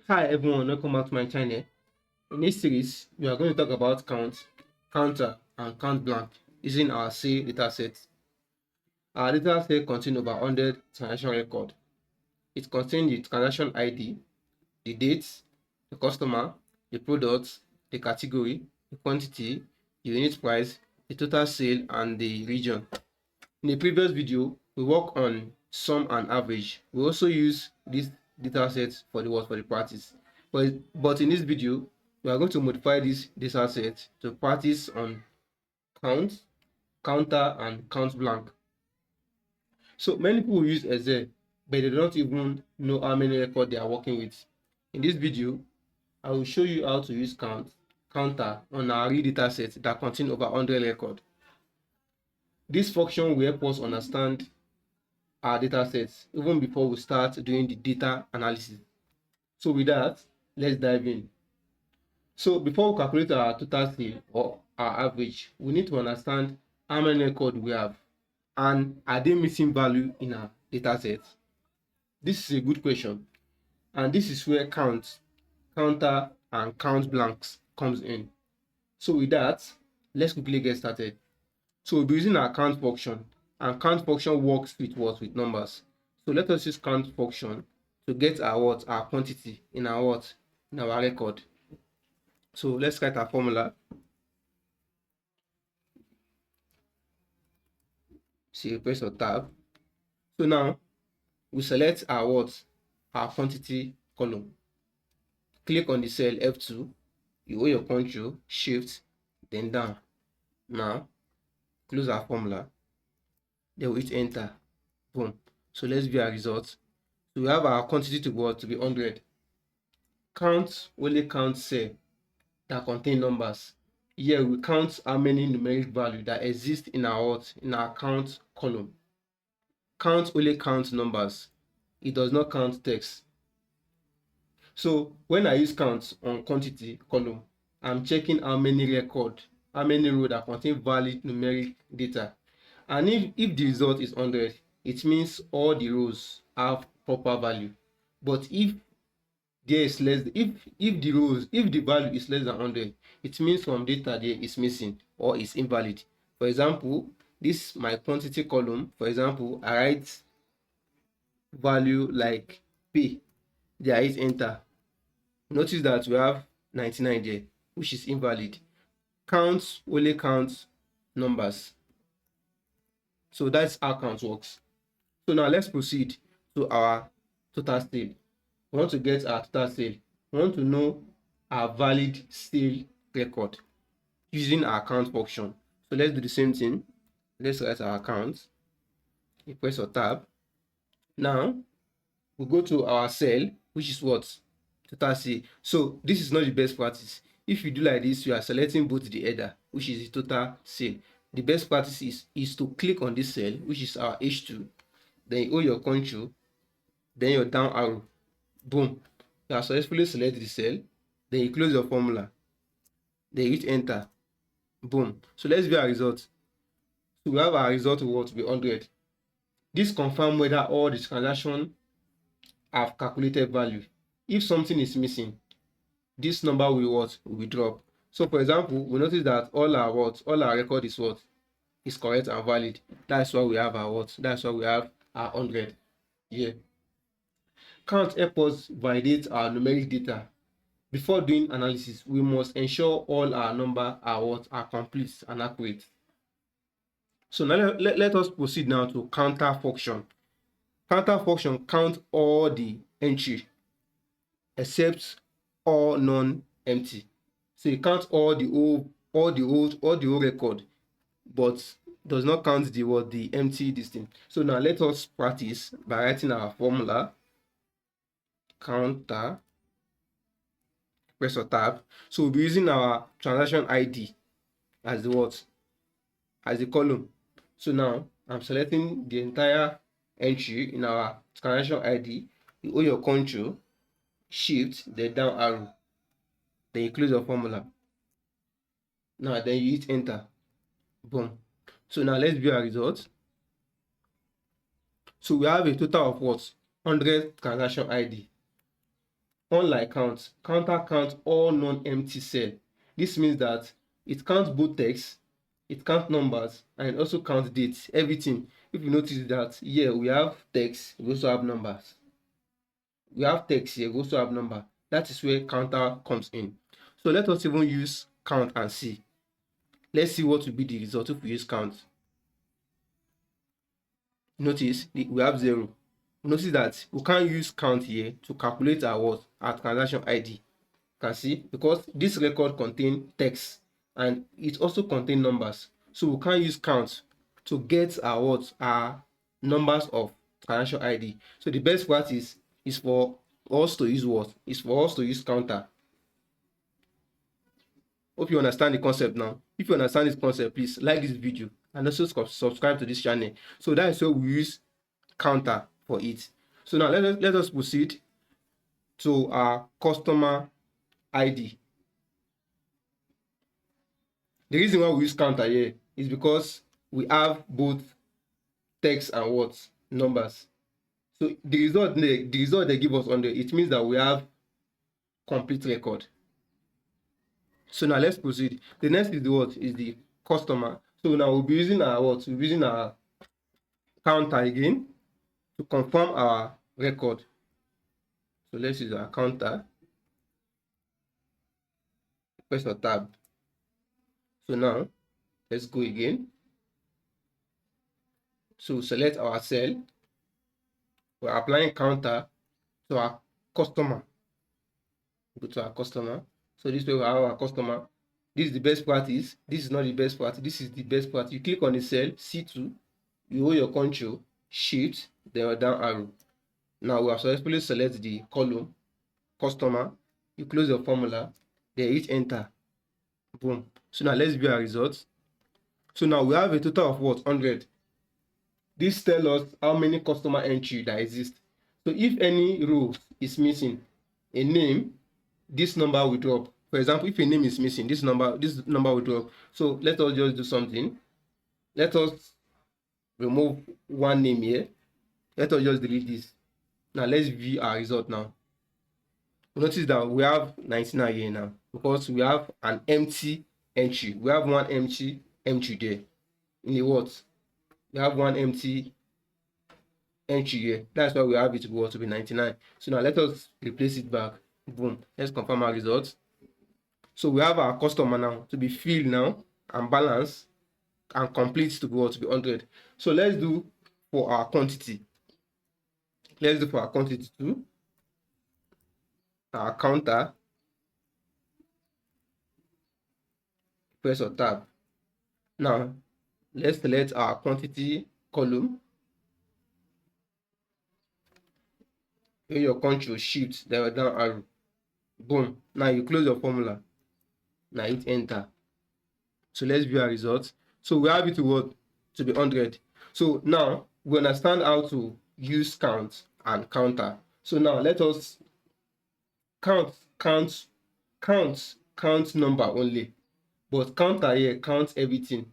Hi everyone, welcome back to my channel. In this series, we are going to talk about count, counter, and count blank using our C dataset. Our dataset contains over 100 transaction records. It contains the transaction ID, the date, the customer, the product, the category, the quantity, the unit price, the total sale, and the region. In the previous video, we work on sum and average. We also use this dataset for the practice. But in this video, we are going to modify this dataset to practice on count, counter, and count blank. So many people use Excel, but they don't even know how many records they are working with. In this video, I will show you how to use count, counter on our real dataset that contains over 100 records. This function will help us understand our data sets even before we start doing the data analysis. So with that, let's dive in. So before we calculate our total sale or our average, we need to understand how many records we have and are they missing value in our data set. This is a good question, and this is where count, counter, and count blanks comes in. So with that, let's quickly get started. So we'll be using our count function, and count function works with what? With numbers. So let us use count function to get our what? Our quantity in our what? In our record. So let's write our formula. So press your tab. So now we select our what? Our quantity column. Click on the cell F2. You hold your Ctrl, Shift, then down. Now close our formula. Then we hit enter. Boom. So let's view our results. So we have our quantity to what? To be 100. Count only count cell that contain numbers. Here we count how many numeric value that exist in our what? In our count column. Count only count numbers. It does not count text. So when I use count on quantity column, I'm checking how many rows that contain valid numeric data. And if the result is 100, it means all the rows have proper value. But if there is less, if the value is less than 100, it means some data there is missing or is invalid. For example, this my quantity column. For example, I write value like p. There I hit enter. Notice that we have 99 there, which is invalid. Count only counts numbers. So that's how count works. So now let's proceed to our total sale. We want to get our total sale. We want to know our valid sale record using our count function. So let's do the same thing. Let's write our account. You press your tab. Now we go to our cell, which is what? Total sale. So this is not the best practice. If you do like this, you are selecting both the header, which is the total sale. The best practice is to click on this cell, which is our H2. Then you hold your Ctrl, then your down arrow. Boom. You have successfully selected the cell. Then you close your formula. Then you hit enter. Boom. So let's view our result. So we have our result to be 100. This confirms whether all the transactions have calculated value. If something is missing, this number will drop. So for example, we notice that all our record is correct and valid. That's why we have our That's why we have our 100 here. Count helps us validate our numeric data. Before doing analysis, we must ensure all our numbers are complete and accurate. So now let us proceed now to counter function. Counter function counts all the entry except all non-empty. So it counts all the old record, but does not count the empty distinct. So now let us practice by writing our formula. Counter, press your tab. So we'll be using our transaction ID as the column. So now I'm selecting the entire entry in our transaction ID. You hold your Ctrl, Shift, then down arrow. Then you close your formula. Now then you hit enter. Boom. So now let's view our results. So we have a total of 100 transaction ID. unlike count, counter counts all non-empty cell. This means that it counts both text, it counts numbers, and it also counts dates, everything. If you notice that here we have text, we also have numbers. We have text here, we also have number. That is where counter comes in. So let us even use count and see. Let's see what will be the result if we use count. Notice we have 0. Notice that we can't use count here to calculate our what? Our transaction ID. You can see, because this record contains text and it also contains numbers. So we can't use count to get our what? Our numbers of transaction ID. So the best practice is for us to use what? Is for us to use counter. Hope you understand the concept now. If you understand this concept, please like this video and also subscribe to this channel. So that is where we use counter for it. So now let us proceed to our customer ID. The reason why we use counter here is because we have both text and what? Numbers. So the result they give us on there, it means that we have complete record. So now let's proceed. The next is the what? Is the customer. So now we'll be using our what? We'll be using our counter again to confirm our record. So let's use our counter. Press the tab. So now let's go again. So select our cell. We're applying counter to our customer. Go to our customer. So this way we have our customer. This is the best practice. This is not the best practice. This is the best practice. You click on the cell C2. You hold your Control, Shift, then your down arrow. Now we have successfully select the column customer. You close your formula. Then hit enter. Boom. So now let's view our results. So now we have a total of what? 100. This tells us how many customer entry that exist. So if any row is missing, a name, this number will drop. For example, if a name is missing, this number will drop. So let us just do something. Let us remove one name here. Let us just delete this. Now let's view our result now. Notice that we have 99 here now because we have an empty entry. We have one empty entry there. In the what? We have one empty entry here. That's why we have it to be 99. So now let us replace it back. Boom. Let's confirm our results. So we have our customer now to be filled now and balanced and complete to be 100. So let's do for our quantity. Let's do for our quantity too. Our counter. Press or tab. Now let's select our quantity column. Use your Control, Shift, then your down arrow. Boom. Now you close your formula. Now hit enter. So let's view our results. So we have it to be 100. So now we understand how to use count and counter. So now let us count number only. But counter here counts everything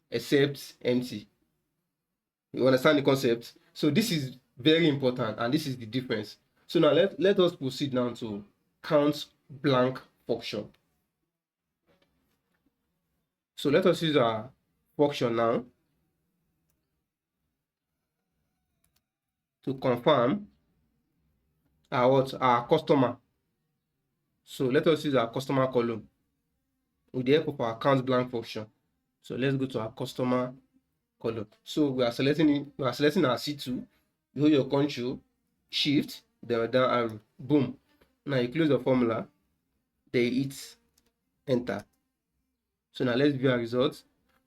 except empty. You understand the concept? So this is very important and this is the difference. So now let us proceed now to count blank function. So let us use our function now to confirm our customer. So let us use our customer column with the help of our count blank function. So let's go to our customer column. So we are selecting our C2. You hold your Control, Shift, then down arrow. Boom. Now you close the formula. Then hit enter. So now let's view our results.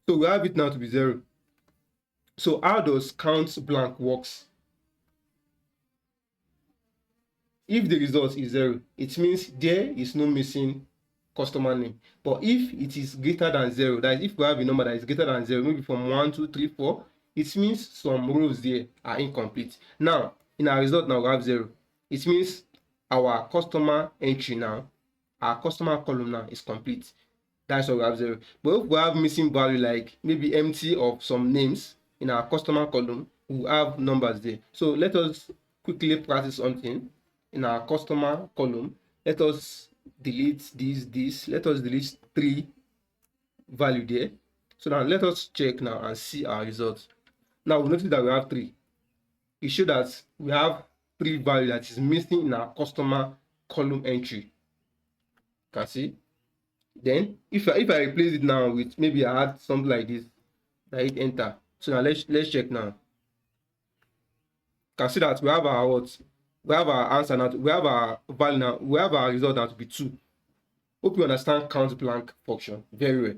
So we have it now to be 0. So how does count blank works? If the result is 0, it means there is no missing customer name. But if it is greater than 0, that is, if we have a number that is greater than 0, maybe from 1, 2, 3, 4, it means some rows there are incomplete. Now, in our result now we have 0. It means our customer entry now, our customer column now is complete. That's why we have 0. But if we have missing value like maybe empty of some names in our customer column, we have numbers there. So let us quickly practice something in our customer column. let us delete this. Let us delete 3 value there. So now let us check now and see our results. Now we notice that we have 3. It shows that we have 3 value that is missing in our customer column entry. You can see. Then if I replace it now with, maybe I add something like this, I hit enter. So now let's check now. You can see that we have our what? We have our answer now. We have our value now. We have our result now to be 2. Hope you understand count blank function very well.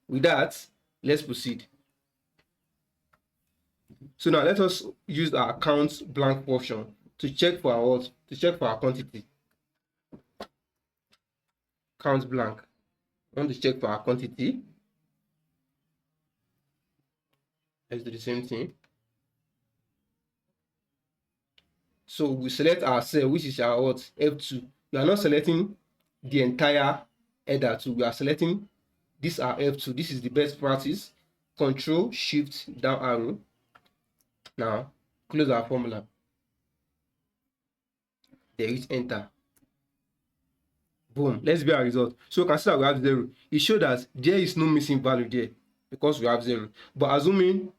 With that, let's proceed. So now let us use our count blank function to check for our what? To check for our quantity. Count blank. I want to check for our quantity. Let's do the same thing. So we select our cell, which is our what? F2. We are not selecting the entire header 2. We are selecting this our F2. This is the best practice. Control Shift down arrow. Now close our formula. There is enter. Boom. Let's view our result. So you can see that we have 0. It shows that there is no missing value there because we have 0. But assuming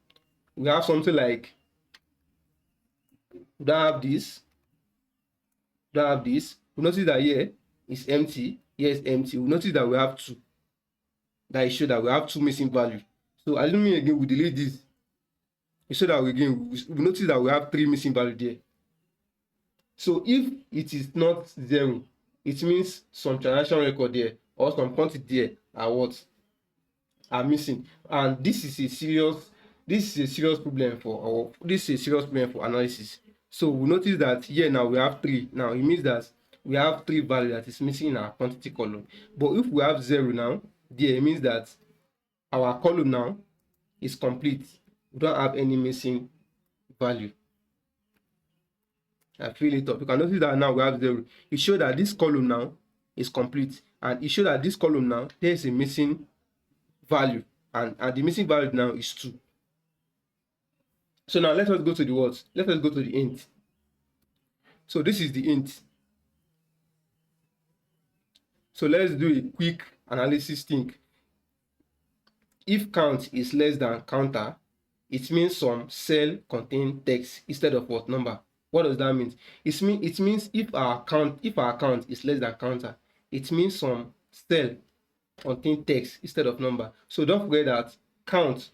we have something like, we don't have this, we notice that here is empty, here is empty. We notice that we have 2. That is show that we have 2 missing value. So assuming again we delete this, it shows that we notice that we have 3 missing value there. So if it is not 0, it means some transaction record there or some quantity there are missing, and this is a serious problem for analysis. So we notice that here now we have 3. Now it means that we have 3 value that is missing in our quantity column. But if we have 0 now there, it means that our column now is complete. We don't have any missing value. I fill it up. You can notice that now we have 0. It shows that this column now is complete, and it shows that this column now there is a missing value, and the missing value now is 2. So now let us go to the what? Let us go to the int. So this is the int. So let's do a quick analysis thing. If count is less than counter, it means some cell contain text instead of what? Number. What does that mean? It means if our count is less than counter, it means some cell contain text instead of number. So don't forget that count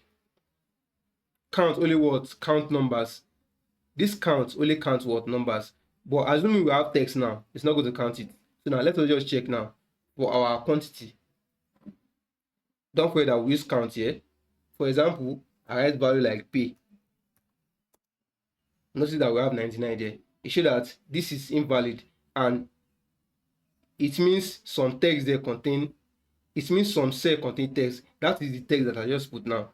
only what? Count numbers. This count only counts what? Numbers. But assuming we have text now, it's not going to count it. So now let us just check now for our quantity. Don't forget that we use count here. For example, I write value like pay. Notice that we have 99 there. It shows that this is invalid, and it means some text there contain, it means some cell contain text. That is the text that I just put now.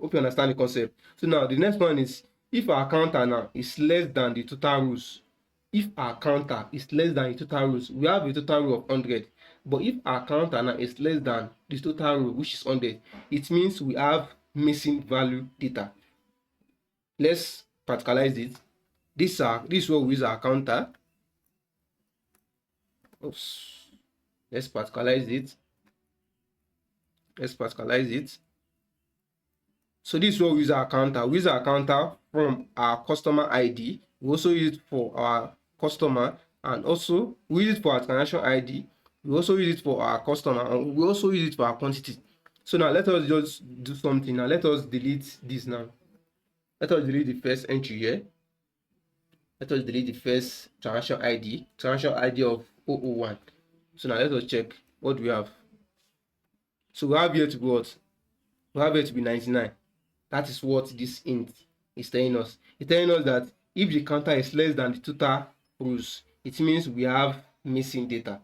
Hope you understand the concept. So now the next one is, if our counter now is less than the total rows. If our counter is less than the total rows, we have a total row of 100. But if our counter now is less than the total row, which is 100, it means we have missing value data. Let's practicalize it. This is what we use our counter. Oops. Let's practicalize it. So this is what we use our counter. We use our counter from our customer ID. We also use it for our customer, and also we use it for our transaction ID. We also use it for our customer, and we also use it for our quantity. So now let us just do something. Now let us delete this now. Let us delete the first entry here. Let us delete the first transaction ID of 001. So now let us check what we have. So we have here to be what? We have here to be 99. That is what this int is telling us. It's telling us that if the counter is less than the total rows, it means we have missing data.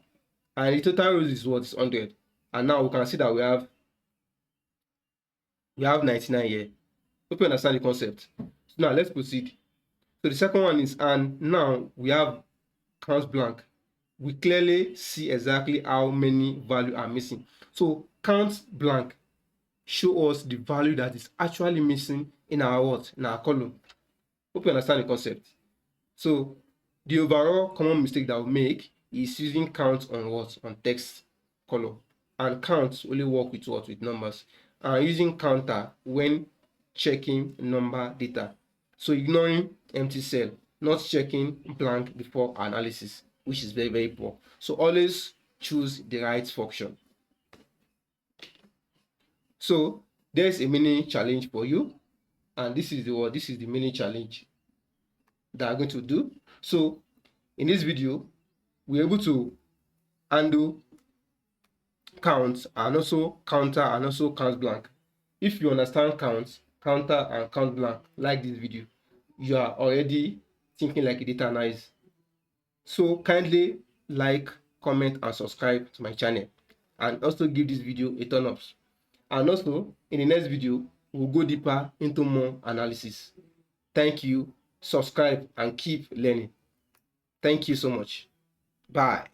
And the total rows is what? Is 100. And now we can see that we have 99 here. Hope you understand the concept. So now let's proceed. So the second one is, and now we have count blank. We clearly see exactly how many values are missing. So count blank show us the value that is actually missing in our what? In our column. Hope you understand the concept. So the overall common mistake that we make is using count on what? On text column. And count only work with what? With numbers. And using counter when checking number data. So ignoring empty cell, not checking blank before analysis, which is very, very poor. So always choose the right function. So there's a mini challenge for you, and this is the mini challenge that I'm going to do. So in this video, we're able to handle count and also counter and also count blank. If you understand count, counter, and count blank, like this video, you are already thinking like a data analyst. So kindly like, comment, and subscribe to my channel, and also give this video a thumbs up. And also in the next video, we'll go deeper into more analysis. Thank you. Subscribe and keep learning. Thank you so much. Bye.